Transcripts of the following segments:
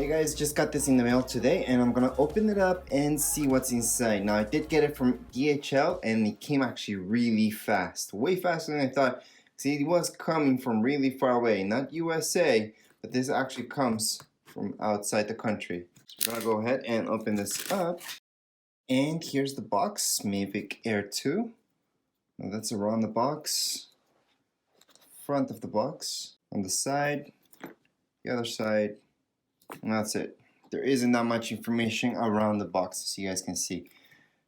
Hey guys, just got this in the mail today and I'm gonna open it up and see what's inside. Now I did get it from DHL and it came actually really fast, way faster than I thought. See, it was coming from really far away, not USA, but this actually comes from outside the country. So I'm gonna go ahead and open this up. And here's the box, Mavic Air 2. Now that's around the box, front of the box, on the side, the other side, and that's it. There isn't that much information around the box, as you guys can see.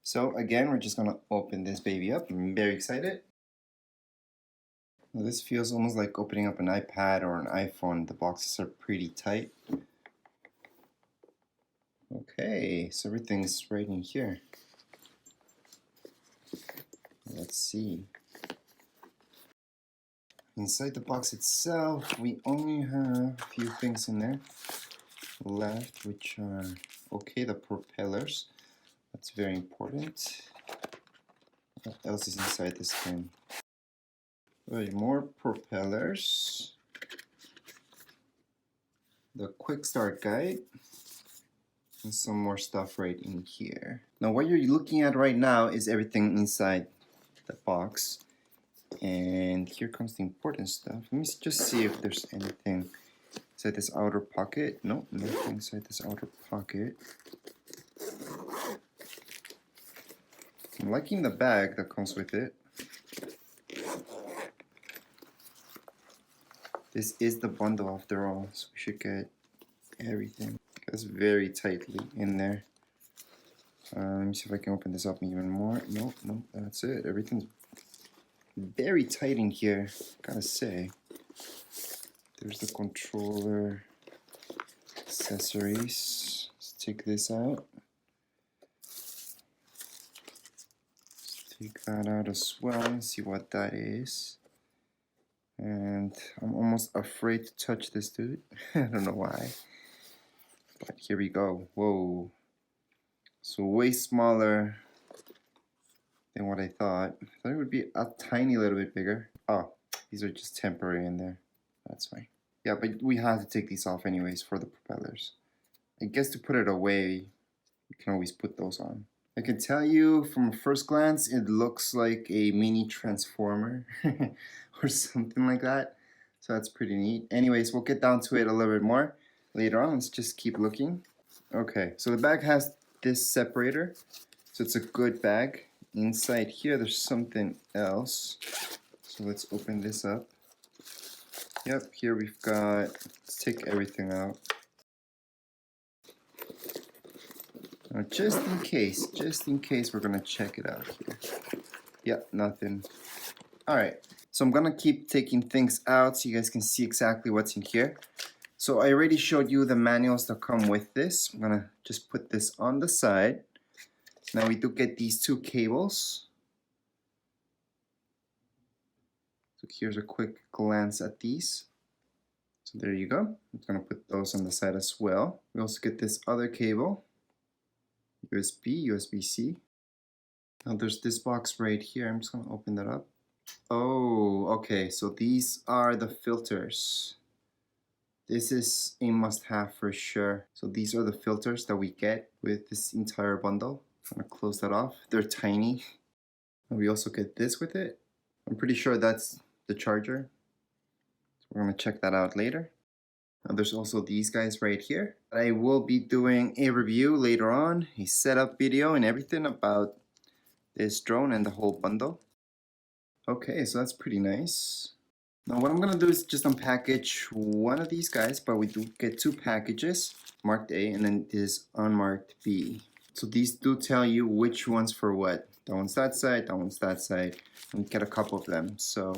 So again, we're just gonna open this baby up. I'm very excited. Now, this feels almost like opening up an iPad or an iPhone. The boxes are pretty tight. Okay, so everything's right in here. Let's see. Inside the box itself, we only have a few things in there left, which are, okay, the propellers. That's very important. What else is inside this thing? Right, more propellers. The quick start guide. And some more stuff right in here. Now what you're looking at right now is everything inside the box. And here comes the important stuff. Let me just see if there's anything inside this outer pocket. No, nothing inside this outer pocket. I'm liking the bag that comes with it. This is the bundle after all, so we should get everything. It's very tightly in there. Let me see if I can open this up even more. Nope, that's it. Everything's very tight in here, gotta say. There's the controller accessories. Let's take this out. Let's take that out as well and see what that is. And I'm almost afraid to touch this dude. I don't know why. But here we go. Whoa. So way smaller than what I thought. I thought it would be a tiny little bit bigger. Oh, these are just temporary in there. That's fine. Yeah, but we have to take these off anyways for the propellers. I guess to put it away, you can always put those on. I can tell you from first glance, it looks like a mini transformer or something like that. So that's pretty neat. Anyways, we'll get down to it a little bit more later on. Let's just keep looking. Okay, so the bag has this separator. So it's a good bag. Inside here, there's something else. So let's open this up. Yep, here we've got, let's take everything out. Now just in case we're gonna check it out here. Yep, nothing. Alright, so I'm gonna keep taking things out so you guys can see exactly what's in here. So I already showed you the manuals that come with this. I'm gonna just put this on the side. Now we do get these two cables. So here's a quick glance at these. So there you go. I'm gonna put those on the side as well. We also get this other cable. USB, USB-C. Now there's this box right here. I'm just gonna open that up. Oh, okay, so these are the filters. This is a must-have for sure. So these are the filters that we get with this entire bundle. I'm gonna close that off. They're tiny. And we also get this with it. I'm pretty sure that's the charger. So we're gonna check that out later. Now there's also these guys right here. I will be doing a review later on, a setup video and everything about this drone and the whole bundle. Okay, so that's pretty nice. Now what I'm gonna do is just unpackage one of these guys, but we do get two packages, marked A and then this unmarked B. So these do tell you which one's for what. That one's that side, that one's that side. And we get a couple of them, so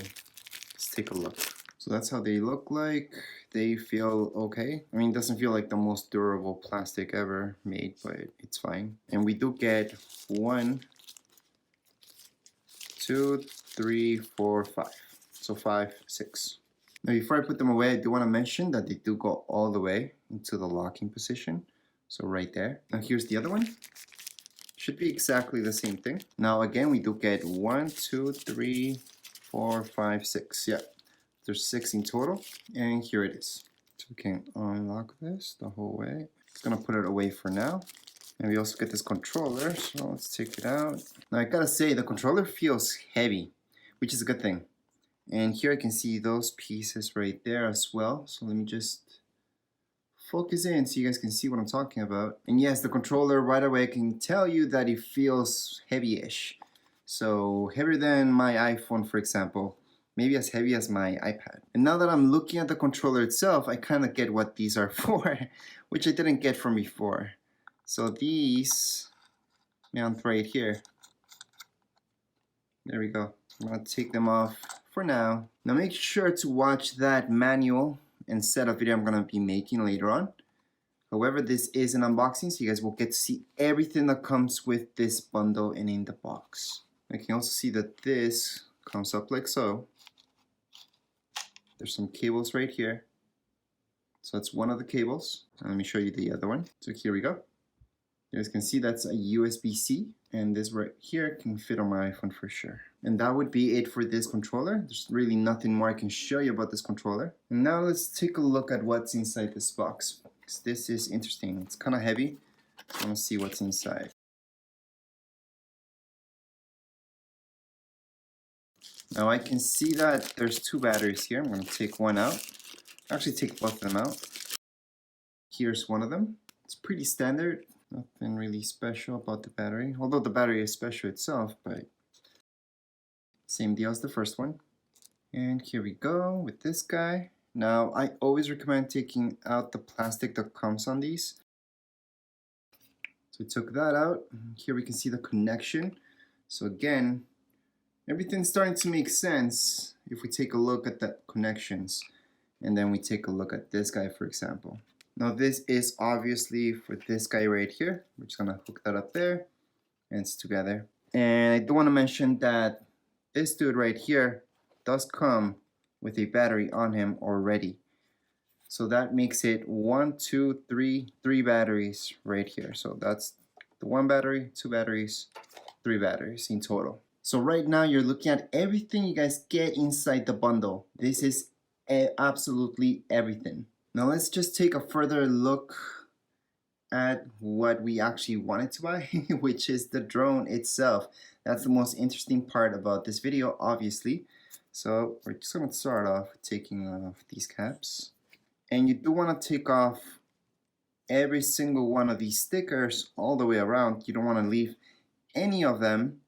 let's take a look. So that's how they look like. They feel okay. I mean, it doesn't feel like the most durable plastic ever made, but it's fine. And we do get 1, 2, 3, 4, 5. So 5, 6. Now before I put them away, I do want to mention that they do go all the way into the locking position. So right there. Now here's the other one. Should be exactly the same thing. Now again, we do get 1, 2, 3, 4, 5, 6. Yeah, there's 6 in total. And here it is. So we can unlock this the whole way. It's gonna put it away for now. And we also get this controller, so let's take it out. Now I gotta say, the controller feels heavy, which is a good thing. And here I can see those pieces right there as well. So let me just focus in so you guys can see what I'm talking about. And yes, the controller right away can tell you that it feels heavy-ish. So heavier than my iPhone, for example. Maybe as heavy as my iPad. And now that I'm looking at the controller itself, I kind of get what these are for, which I didn't get from before. So these mount right here. There we go. I'm gonna take them off for now. Now make sure to watch that manual and setup video I'm gonna be making later on. However, this is an unboxing, so you guys will get to see everything that comes with this bundle and in the box. I can also see that this comes up like so. There's some cables right here. So that's one of the cables. Let me show you the other one. So here we go. You guys can see that's a USB-C, and this right here can fit on my iPhone for sure. And that would be it for this controller. There's really nothing more I can show you about this controller. And now let's take a look at what's inside this box. Because this is interesting. It's kind of heavy. I want to see what's inside. Now I can see that there's two batteries here. I'm going to take one out. Actually take both of them out. Here's one of them. It's pretty standard. Nothing really special about the battery. Although the battery is special itself, but same deal as the first one. And here we go with this guy. Now I always recommend taking out the plastic that comes on these. So we took that out. Here we can see the connection. So again, everything's starting to make sense if we take a look at the connections. And then we take a look at this guy, for example. Now this is obviously for this guy right here. We're just gonna hook that up there and it's together. And I do want to mention that this dude right here does come with a battery on him already. So that makes it 1, 2, 3 batteries right here. So that's the one battery, 2 batteries, 3 batteries in total. So right now you're looking at everything you guys get inside the bundle. This is absolutely everything. Now let's just take a further look at what we actually wanted to buy, which is the drone itself. That's the most interesting part about this video, obviously. So we're just going to start off taking off these caps. And you do want to take off every single one of these stickers all the way around. You don't want to leave any of them,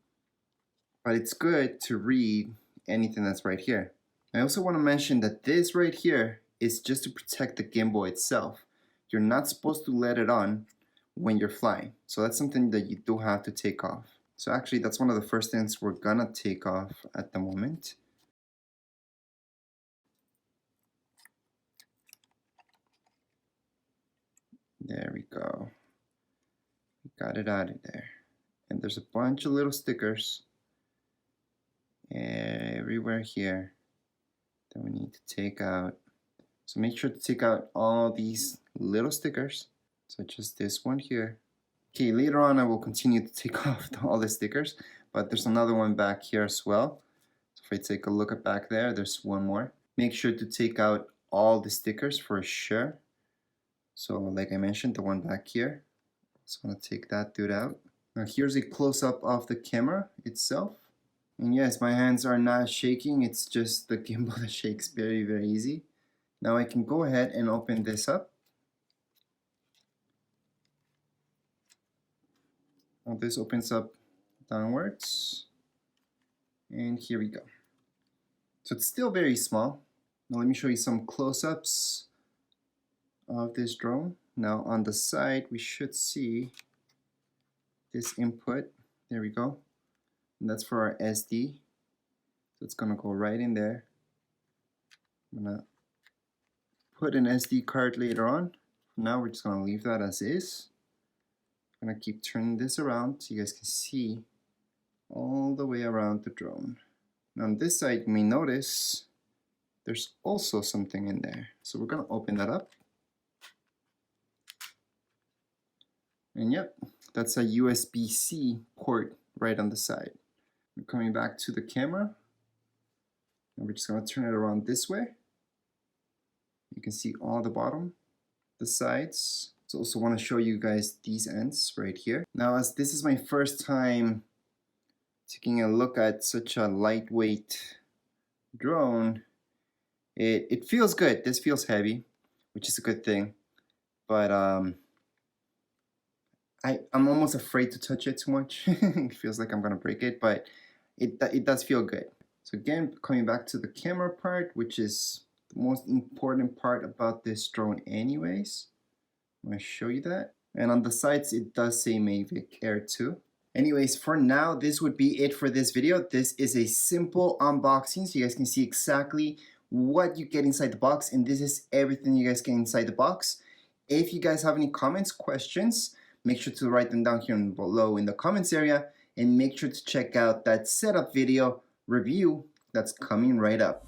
but it's good to read anything that's right here. I also want to mention that this right here is just to protect the gimbal itself. You're not supposed to let it on when you're flying. So that's something that you do have to take off. So actually that's one of the first things we're gonna take off at the moment. There we go. We got it out of there. And there's a bunch of little stickers everywhere here that we need to take out. So make sure to take out all these little stickers, such as this one here. Okay, later on I will continue to take off all the stickers, but there's another one back here as well. So if I take a look at back there, there's one more. Make sure to take out all the stickers for sure. So like I mentioned, the one back here. Just gonna take that dude out. Now here's a close-up of the camera itself. And yes, my hands are not shaking, it's just the gimbal that shakes very, very easy. Now I can go ahead and open this up. Now this opens up downwards. And here we go. So it's still very small. Now let me show you some close-ups of this drone. Now on the side we should see this input. There we go. And that's for our SD. So it's gonna go right in there. I'm gonna put an SD card later on. For now we're just gonna leave that as is. I'm gonna keep turning this around so you guys can see all the way around the drone. Now on this side you may notice there's also something in there. So we're gonna open that up. And yep, that's a USB-C port right on the side. We're coming back to the camera. And we're just gonna turn it around this way. You can see all the bottom, the sides. So also want to show you guys these ends right here. Now, as this is my first time taking a look at such a lightweight drone, it feels good. This feels heavy, which is a good thing. But I'm almost afraid to touch it too much. It feels like I'm gonna break it, but it does feel good. So again, coming back to the camera part, which is the most important part about this drone anyways. I'm gonna show you that. And on the sides, it does say Mavic Air 2. Anyways, for now, this would be it for this video. This is a simple unboxing, so you guys can see exactly what you get inside the box, and this is everything you guys get inside the box. If you guys have any comments, questions, make sure to write them down here below in the comments area, and make sure to check out that setup video review that's coming right up.